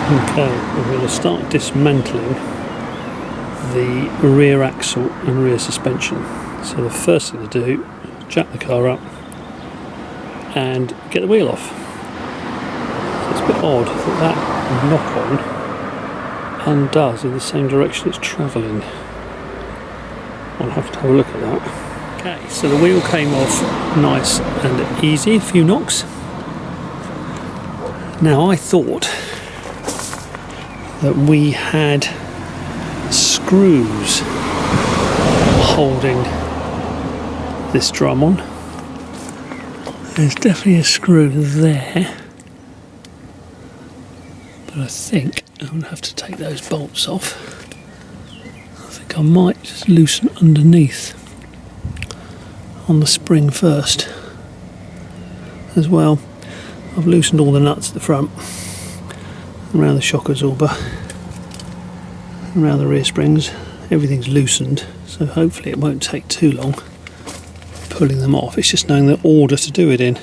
Okay, we're going to start dismantling the rear axle and rear suspension. So the first thing to do is jack the car up and get the wheel off. So it's a bit odd that that knock-on undoes in the same direction it's travelling. I'll have to have a look at that. Okay, so the wheel came off nice and easy, a few knocks. Now I thought that we had screws holding this drum on. There's definitely a screw there, but I think I'm going to have to take those bolts off. I think I might just loosen underneath on the spring first as well. I've loosened all the nuts at the front, around the shock absorber, around the rear springs. Everything's loosened, so hopefully it won't take too long pulling them off. It's just knowing the order to do it in.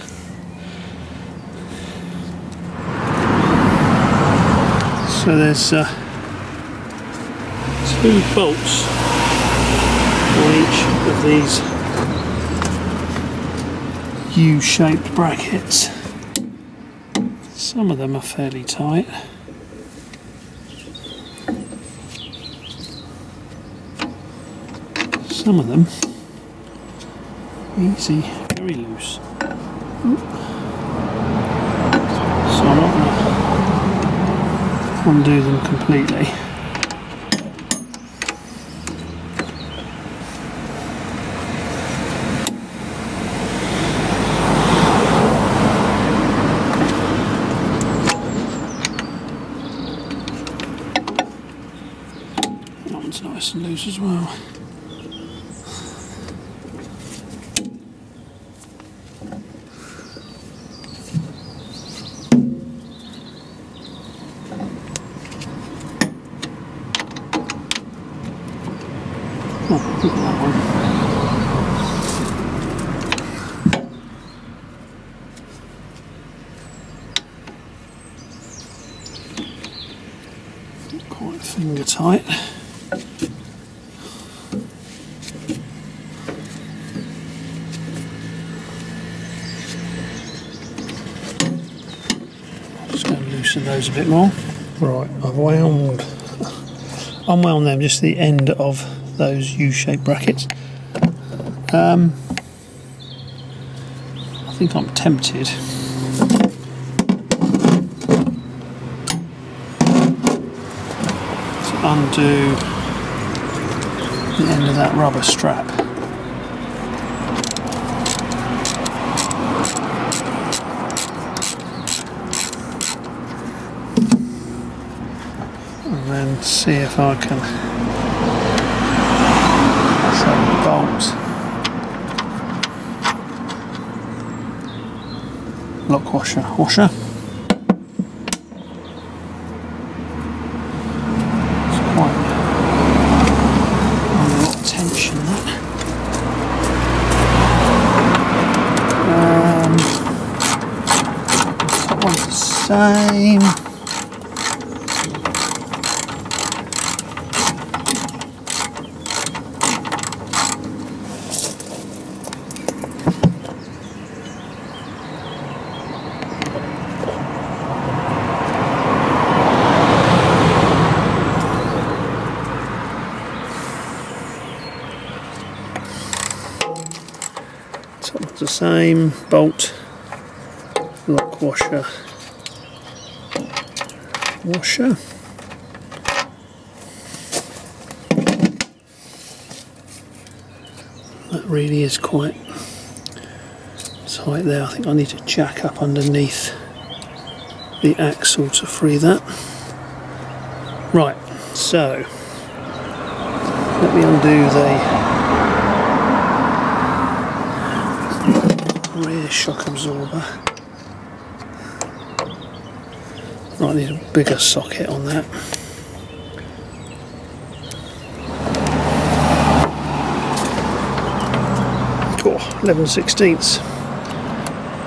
So there's 2 bolts on each of these U-shaped brackets. Some of them are fairly tight. Some of them easy, very loose. So I'm not going to undo them completely. That one's nice and loose as well. Oh, look at that one. Not quite finger tight. Just going to loosen those a bit more. Right, I've unwound them just the end of those U-shaped brackets. I think I'm tempted to undo the end of that rubber strap. And then see if I can bolt, lock washer. It's quite under a lot of tension, that. That one's the same. It's the same, bolt, lock washer. That really is quite tight there. I think I need to jack up underneath the axle to free that. Right, so let me undo the rear shock absorber. Right, I need a bigger socket on that. Oh, 11/16.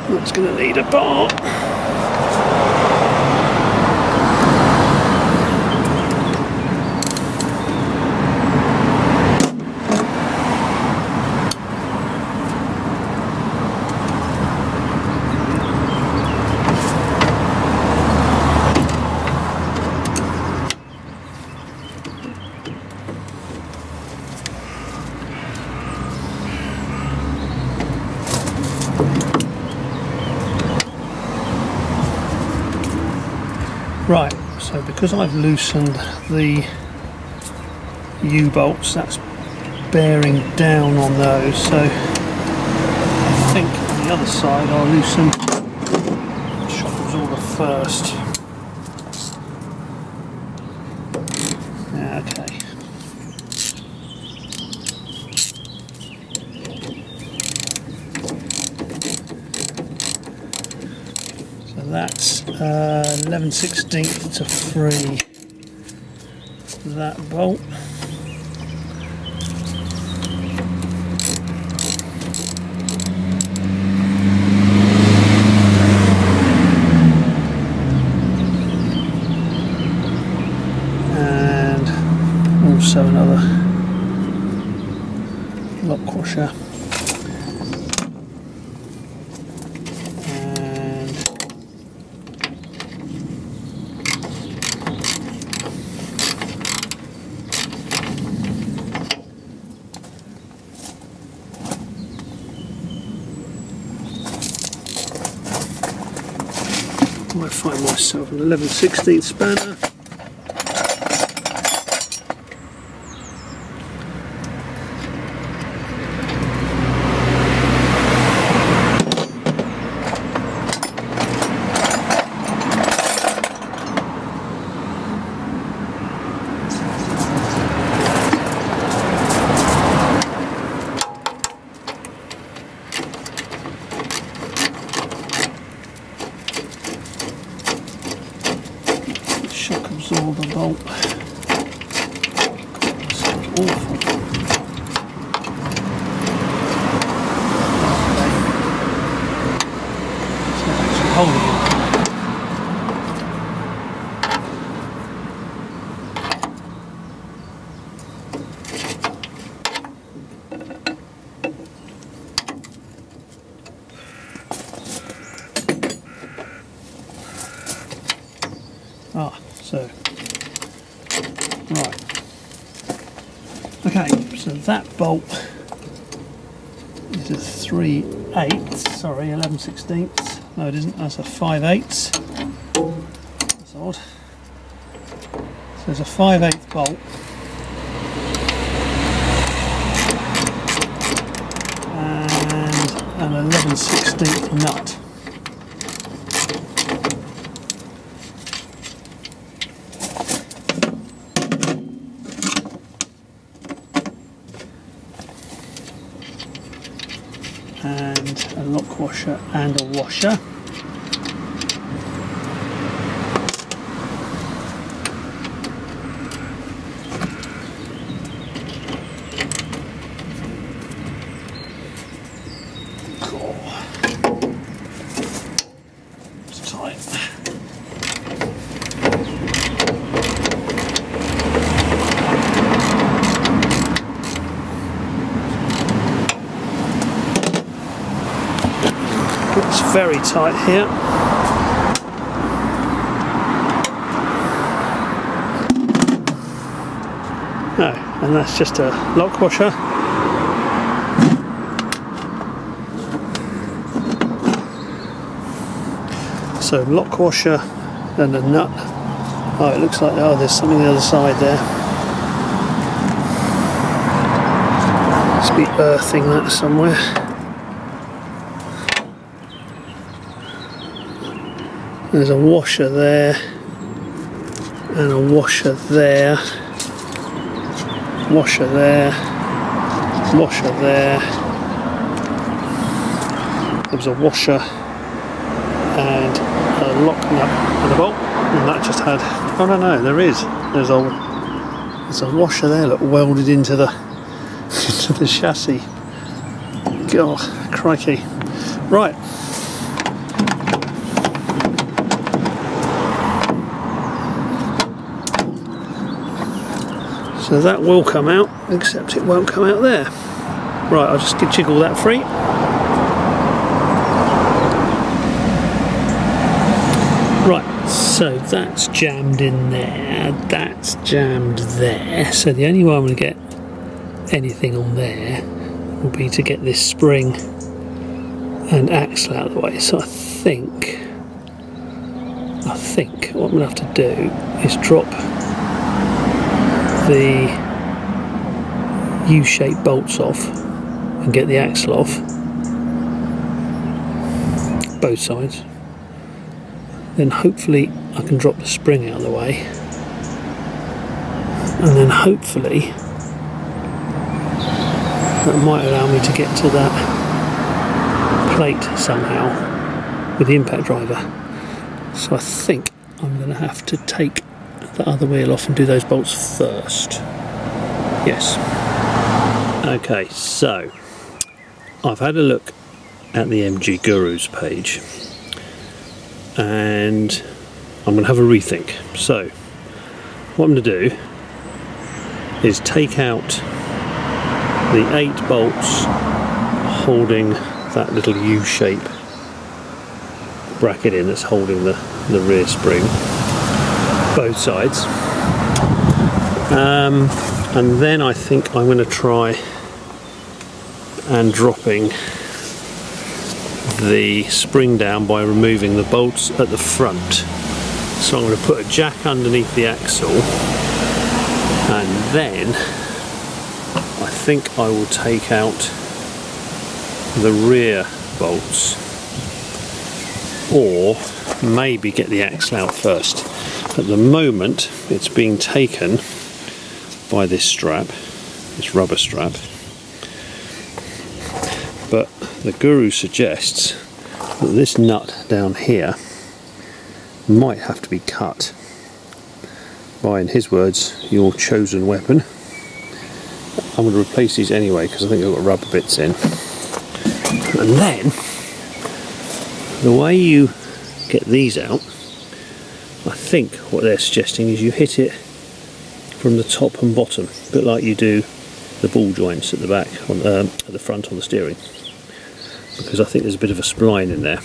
That's going to need a bar. Right, so because I've loosened the U-bolts, that's bearing down on those, so I think on the other side I'll loosen the shock absorber first. Yeah, okay. So that's 11/16 to free that bolt. Also another lock washer, and I might find myself an 11/16 spanner. Shock absorber bolt. That's awful. It's not actually holding it. So, right. Okay, so that bolt is a 3/8, sorry, 11/16. No, it isn't, that's a 5/8. That's odd. So there's a 5/8 bolt. And an 11/16 nut. And a lock washer and a washer. It's tight. It's very tight here. No, and that's just a lock washer. So lock washer and a nut. Oh, it looks like, oh, there's something on the other side there. Must be earthing that somewhere. There's a washer there, and a washer there, washer there, washer there. There was a washer and a lock nut and a bolt, and that just had, oh no, there's a washer there, look, welded into the into the chassis. God, crikey. Right. So that will come out, except it won't come out there. Right, I'll just jiggle that free. Right, so that's jammed in there, that's jammed there. So the only way I'm going to get anything on there will be to get this spring and axle out of the way. So I think I think what I'm going to have to do is drop the U-shaped bolts off and get the axle off, both sides. Then hopefully I can drop the spring out of the way, and then hopefully that might allow me to get to that plate somehow with the impact driver. So I think I'm going to have to take the other wheel off and do those bolts first. Yes. Okay, so I've had a look at the MG Gurus page and I'm going to have a rethink. So what I'm going to do is take out the 8 bolts holding that little U-shape bracket in that's holding the rear spring, both sides, and then I think I'm going to try and dropping the spring down by removing the bolts at the front. So I'm going to put a jack underneath the axle, and then I think I will take out the rear bolts, or maybe get the axle out first. At the moment it's being taken by this strap, this rubber strap, but the Guru suggests that this nut down here might have to be cut by, in his words, your chosen weapon. I'm going to replace these anyway because I think I've got rubber bits in. And then the way you get these out, I think what they're suggesting is you hit it from the top and bottom, a bit like you do the ball joints at the back, at the front on the steering, because I think there's a bit of a spline in there.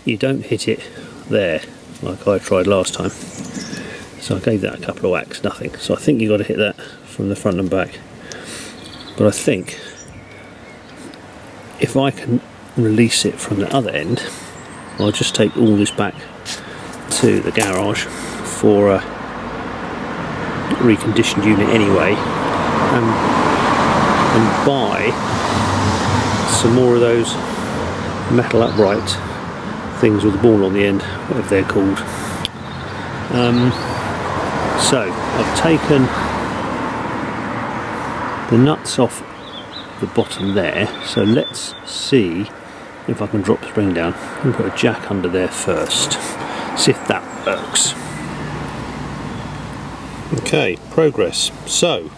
You don't hit it there like I tried last time, so I gave that a couple of whacks, nothing. So I think you've got to hit that from the front and back. But I think if I can release it from the other end, I'll just take all this back to the garage for a reconditioned unit anyway, and buy some more of those metal upright things with the ball on the end, whatever they're called. So I've taken the nuts off the bottom there, so let's see if I can drop the spring down and put a jack under there first, see if that works. Okay, progress. So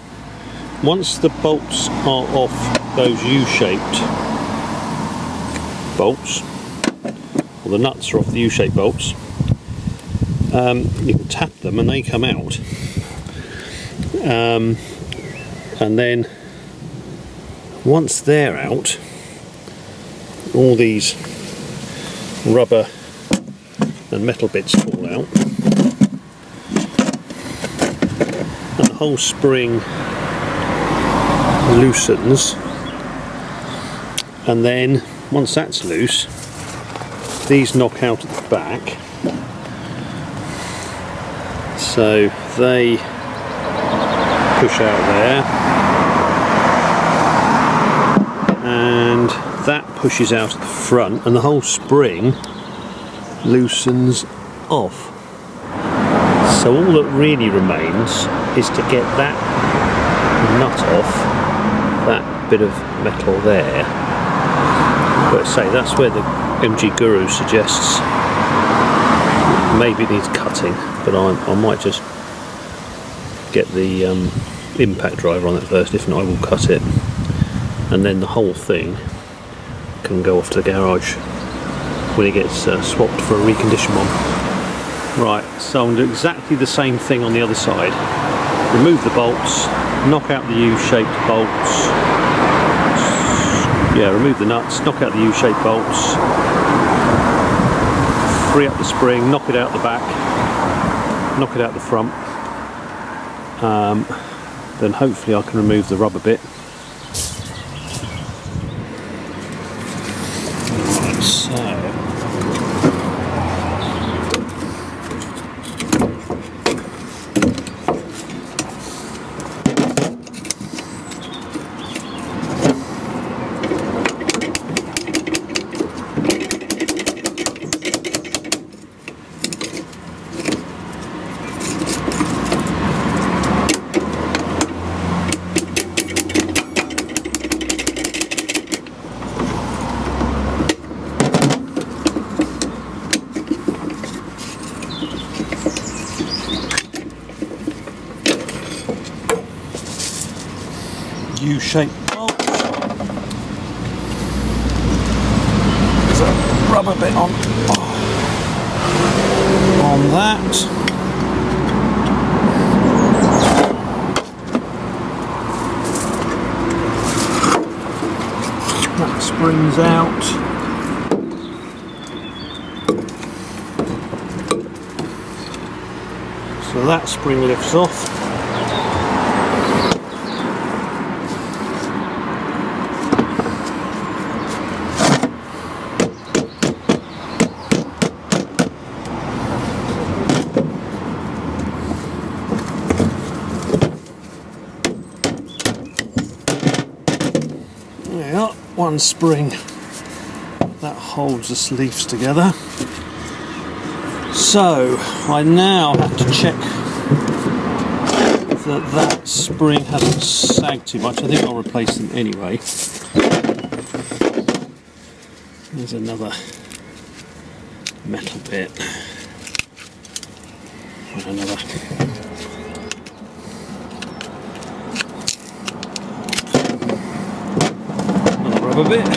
once the bolts are off those U-shaped bolts, or the nuts are off the U-shaped bolts, you can tap them and they come out, and then once they're out, all these rubber and metal bits fall out, and the whole spring loosens, and then once that's loose, these knock out at the back, so they push out there, and that pushes out at the front, and the whole spring loosens off. So all that really remains is to get that nut off that bit of metal there. But say that's where the MG Guru suggests maybe it needs cutting, but I might just get the impact driver on it first. If not, I will cut it, and then the whole thing can go off to the garage when it gets swapped for a reconditioned one. Right, so I'm going to do exactly the same thing on the other side. Remove the bolts, knock out the U-shaped bolts, remove the nuts, knock out the U-shaped bolts, free up the spring, knock it out the back, knock it out the front, then hopefully I can remove the rubber bit. Right, so U-shaped bolt. There's a rubber bit on that. That springs out. So that spring lifts off. There we are, one spring that holds the sleeves together. So I now have to check that spring hasn't sagged too much. I think I'll replace them anyway. There's another metal bit. And another rubber bit.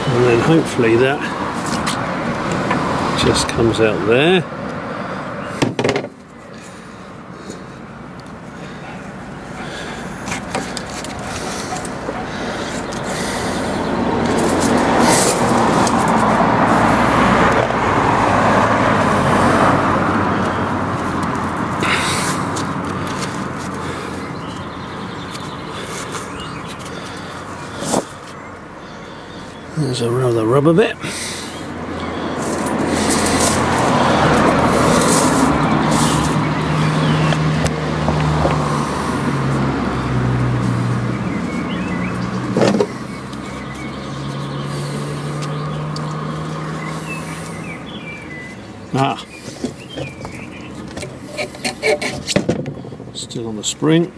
And then hopefully that just comes out there. There's another rubber bit. Still on the spring.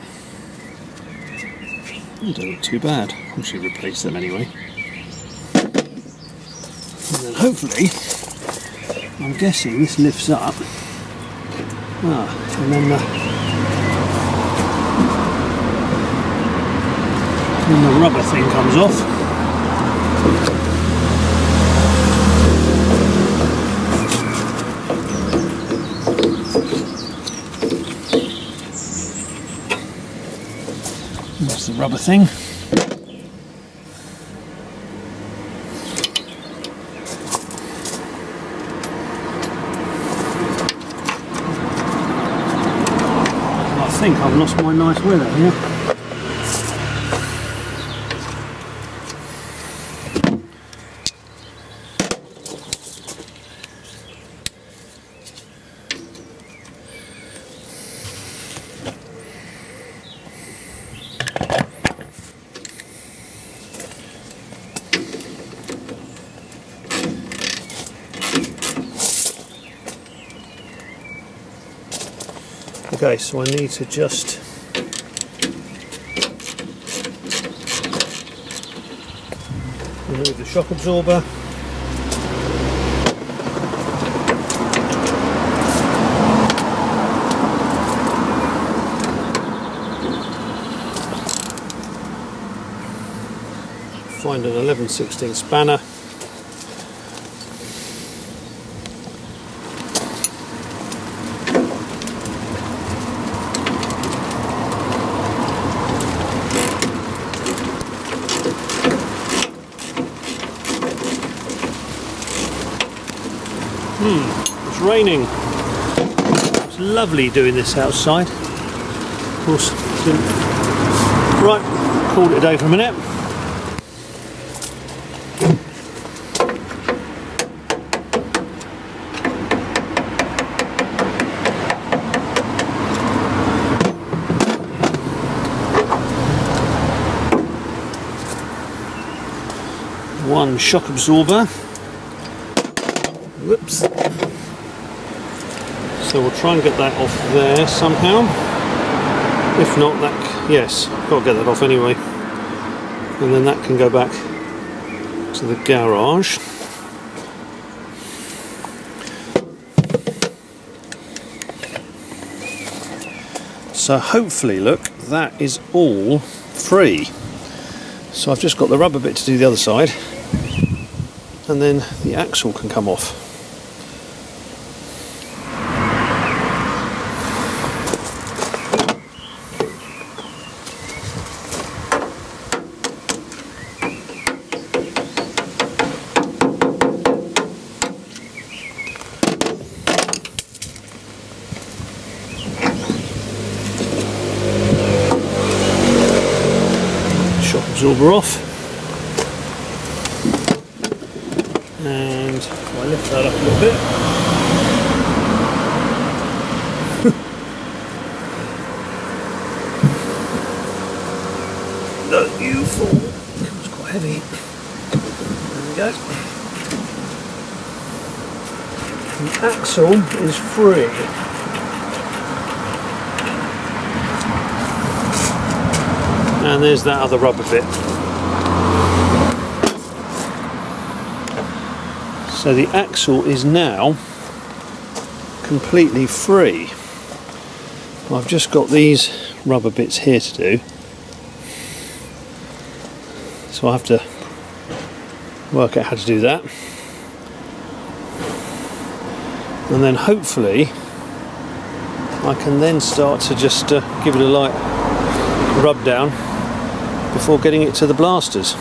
They don't look too bad. I should replace them anyway. And then hopefully, I'm guessing this lifts up. And then the rubber thing comes off. That's the rubber thing. I think I've lost my nice weather here. Okay, so I need to just remove the shock absorber. Find an 11/16 spanner. It's raining. It's lovely doing this outside. Of course, right, called it a day for a minute. One shock absorber. Whoops. So we'll try and get that off there somehow. If not, yes, got to get that off anyway. And then that can go back to the garage. So hopefully, look, that is all free. So I've just got the rubber bit to do the other side, and then the axle can come off. Shock absorber off, and if I lift that up a little bit, no, you fall. It's quite heavy. There we go. The axle is free. And there's that other rubber bit. So the axle is now completely free. I've just got these rubber bits here to do. So I have to work out how to do that. And then hopefully I can then start to just give it a light rub down before getting it to the blasters.